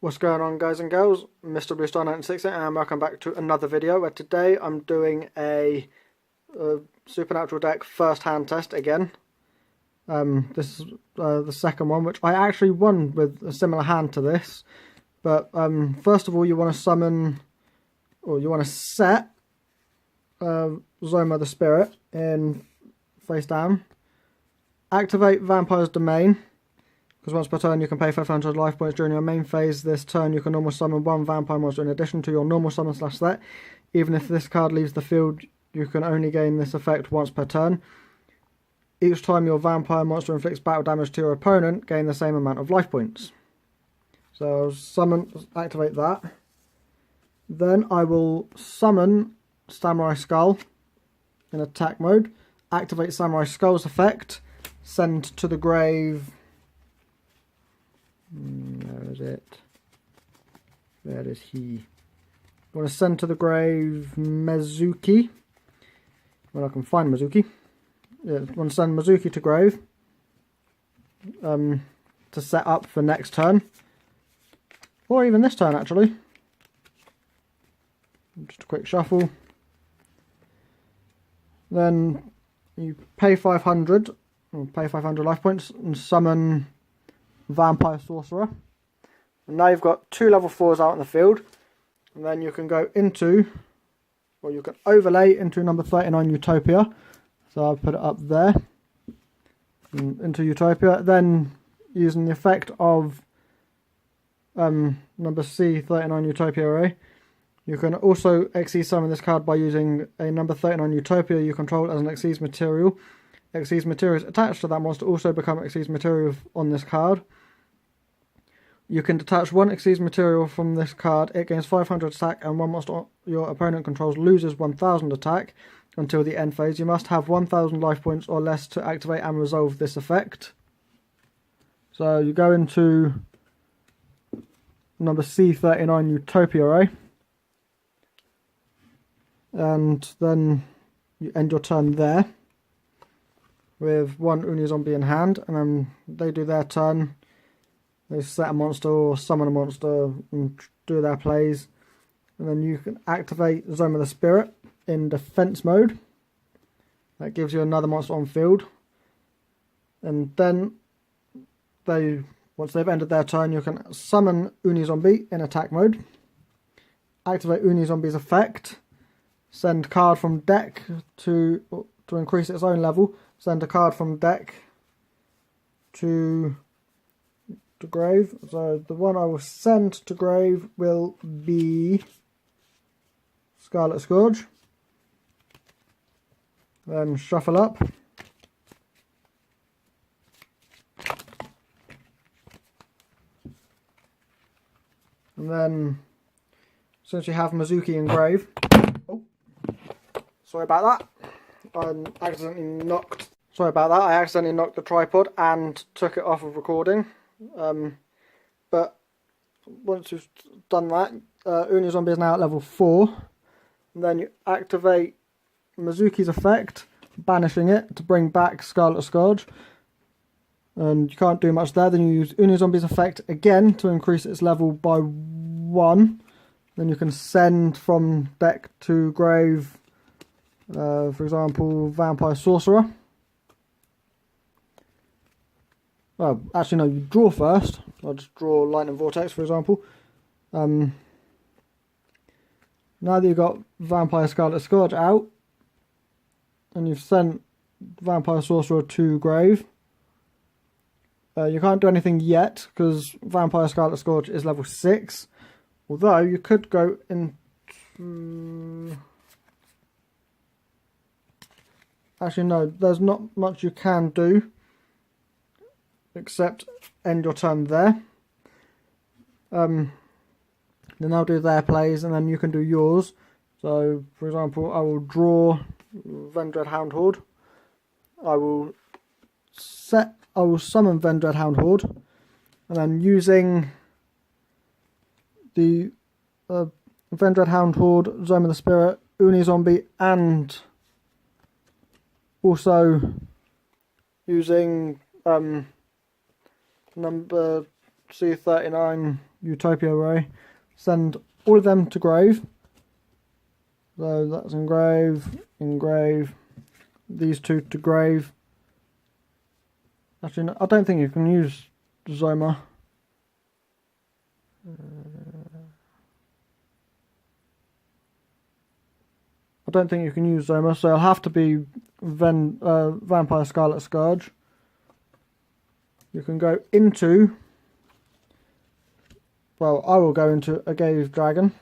What's going on, guys and girls? Mr. Blue Star 960 and welcome back to another video where today I'm doing a Supernatural deck first hand test again. This is the second one, which I actually won with a similar hand to this. But first of all, you want to summon, or you want to set Zoma the Spirit in face down. Activate Vampire's Domain. Because once per turn you can pay 500 life points during your main phase. This turn you can normal summon one vampire monster in addition to your normal summon / threat. Even if this card leaves the field, you can only gain this effect once per turn. Each time your vampire monster inflicts battle damage to your opponent, gain the same amount of life points. So activate that. Then I will summon Samurai Skull in attack mode. Activate Samurai Skull's effect. Send to the grave. Where is it? Where is he? You want to send to the grave Mezuki. Well, I can find Mezuki. Yeah, I want to send Mezuki to grave. To set up for next turn. Or even this turn, actually. Just a quick shuffle. Then you pay 500. Or pay 500 life points and summon Vampire Sorcerer. And now you've got 2 level 4s out in the field, and then you can go into, or you can overlay into number 39 Utopia. So I'll put it up there into Utopia. Then using the effect of number C39 Utopia array, you can also Xyz summon this card by using a number 39 Utopia you control as an Xyz material. Xyz materials attached to that monster also become Xyz material on this card. You can detach one Xyz material from this card. It gains 500 attack, and one monster your opponent controls loses 1000 attack until the end phase. You must have 1000 life points or less to activate and resolve this effect. So you go into number C39 Utopia array, and then you end your turn there with one Uni Zombie in hand, and then they do their turn. They set a monster or summon a monster and do their plays. And then you can activate Zoma the Spirit in defense mode. That gives you another monster on field. And then once they've ended their turn, you can summon Uni Zombie in attack mode. Activate Uni Zombie's effect. Send card from deck to increase its own level. Send a card from deck to grave. So the one I will send to grave will be Scarlet Scourge. Then shuffle up. And then, since you have Mezuki in grave, oh, sorry about that. I accidentally knocked the tripod and took it off of recording. But once you've done that, Uni Zombie is now at level 4. And then you activate Mezuki's effect, banishing it to bring back Scarlet Scourge. And you can't do much there. Then you use Uni Zombie's effect again to increase its level by 1. Then you can send from deck to grave, for example, Vampire Sorcerer. Well, actually no, you draw first. I'll just draw Lightning Vortex, for example. Now that you've got Vampire Scarlet Scourge out, and you've sent Vampire Sorcerer to grave, you can't do anything yet, because Vampire Scarlet Scourge is level 6. Although, you could go into... Actually no, there's not much you can do except end your turn there. Then they'll do their plays, and then you can do yours. So, for example, I will draw Vendread Hound Horde. I will summon Vendread Hound Horde, and then using the Vendread Hound Horde, Zoma the Spirit, Uni Zombie, and also using number C39 Utopia Ray. Send all of them to grave. So that's engrave. These two to grave. Actually, no, I don't think you can use Zoma. I don't think you can use Zoma, so it'll have to be Vampire Scarlet Scourge. You can go into, well, I will go into Agave Dragon.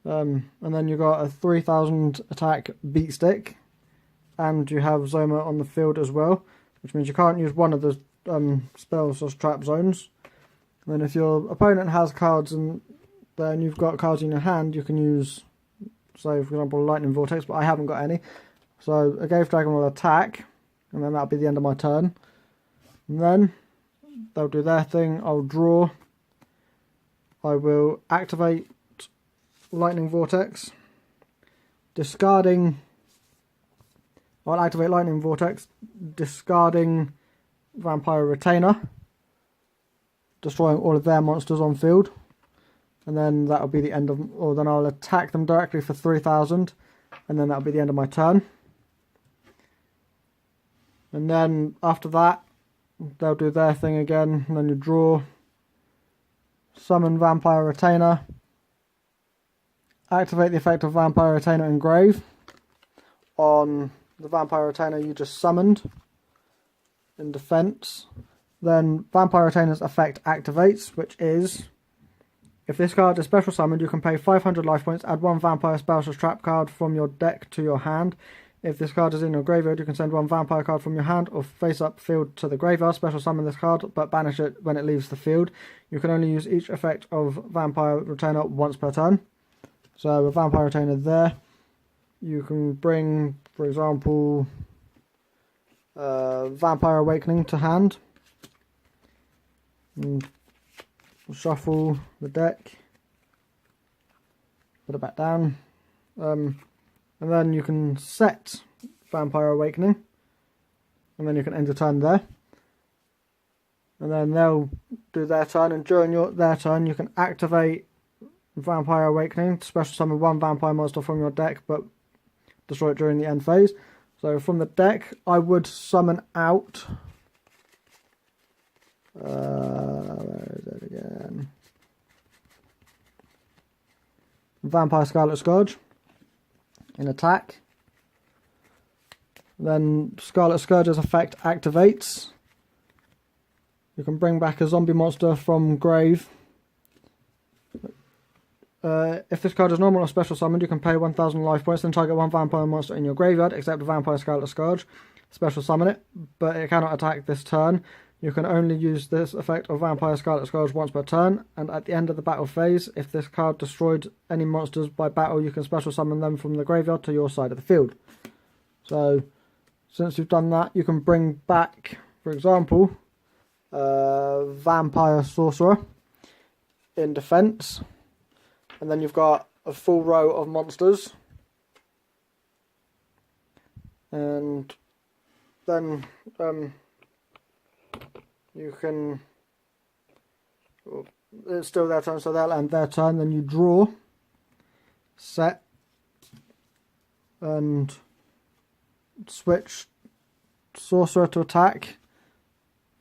And then you got a 3000 attack beat stick, and you have Zoma on the field as well, which means you can't use one of the spells as trap zones. And then if your opponent has cards and then you've got cards in your hand, you can use, say for example, Lightning Vortex, but I haven't got any. So Agave Dragon will attack, and then that'll be the end of my turn. And then they'll do their thing. I'll draw. I will activate Lightning Vortex, discarding. I'll activate Lightning Vortex, discarding Vampire Retainer, destroying all of their monsters on field, and then that'll be the end of. Or then I'll attack them directly for 3000, and then that'll be the end of my turn. And then after that, they'll do their thing again, and then you draw, summon Vampire Retainer, activate the effect of Vampire Retainer Engrave on the Vampire Retainer you just summoned in defense. Then Vampire Retainer's effect activates, which is, if this card is special summoned, you can pay 500 life points, add one Vampire Spellshark Trap card from your deck to your hand. If this card is in your graveyard, you can send one Vampire card from your hand or face-up field to the graveyard. Special summon this card, but banish it when it leaves the field. You can only use each effect of Vampire Retainer once per turn. So a Vampire Retainer there. You can bring, for example, Vampire Awakening to hand. And shuffle the deck. Put it back down. And then you can set Vampire Awakening, and then you can end your turn there. And then they'll do their turn, and during their turn you can activate Vampire Awakening to special summon one vampire monster from your deck, but destroy it during the end phase. So from the deck, I would summon out. Where is it again? Vampire Scarlet Scourge. In attack. Then Scarlet Scourge's effect activates. You can bring back a zombie monster from grave. If this card is normal or special summoned, you can pay 1000 life points, then target one vampire monster in your graveyard, except a Vampire Scarlet Scourge. Special summon it, but it cannot attack this turn. You can only use this effect of Vampire Scarlet Scourge once per turn, and at the end of the battle phase, if this card destroyed any monsters by battle, you can special summon them from the graveyard to your side of the field. So, since you've done that, you can bring back, for example, Vampire Sorcerer in defense, and then you've got a full row of monsters, and then you can, it's still their turn, so they'll end their turn. Then you draw, set, and switch Sorcerer to attack,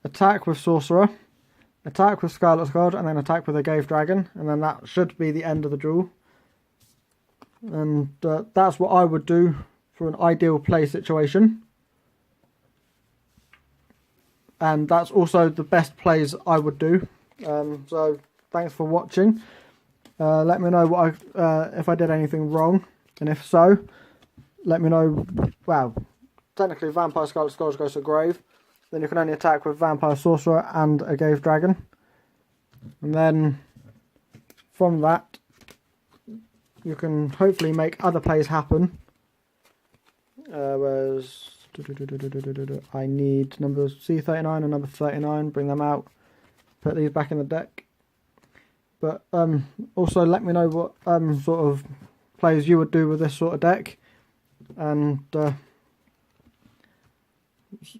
attack with Sorcerer, attack with Scarlet Scourge, and then attack with Agave Dragon, and then that should be the end of the duel. And that's what I would do for an ideal play situation. And that's also the best plays I would do. So thanks for watching. Let me know what if I did anything wrong, and if so, let me know. Well, technically Vampire Scarlet Scourge goes to grave. Then you can only attack with Vampire Sorcerer and Agave Dragon. And then from that, you can hopefully make other plays happen. Whereas I need number C39 and number 39, bring them out, put these back in the deck. But also let me know what sort of plays you would do with this sort of deck, and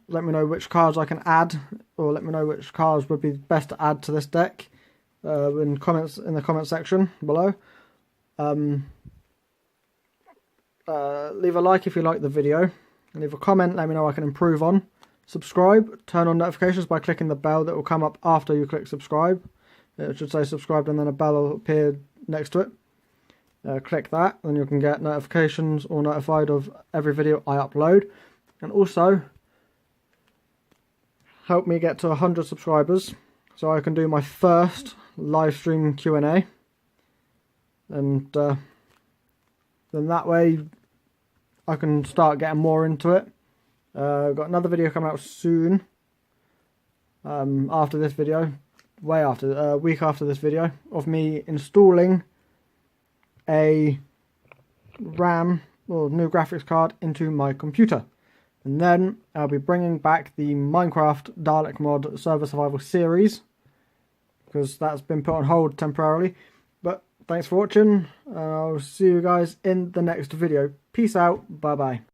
let me know which cards I can add, or let me know which cards would be best to add to this deck in the comment section below. Leave a like if you like the video, leave a comment, let me know what I can improve on. Subscribe, turn on notifications by clicking the bell that will come up after you click subscribe. It should say subscribed and then a bell will appear next to it. Click that, then you can get notifications or notified of every video I upload. And also, help me get to 100 subscribers so I can do my first live stream Q&A. And then that way I can start getting more into it. I've got another video coming out soon. After this video, way after, a week after this video, of me installing a RAM or new graphics card into my computer. And then I'll be bringing back the Minecraft Dalek Mod Server Survival series, because that's been put on hold temporarily. But thanks for watching, and I'll see you guys in the next video. Peace out, bye bye.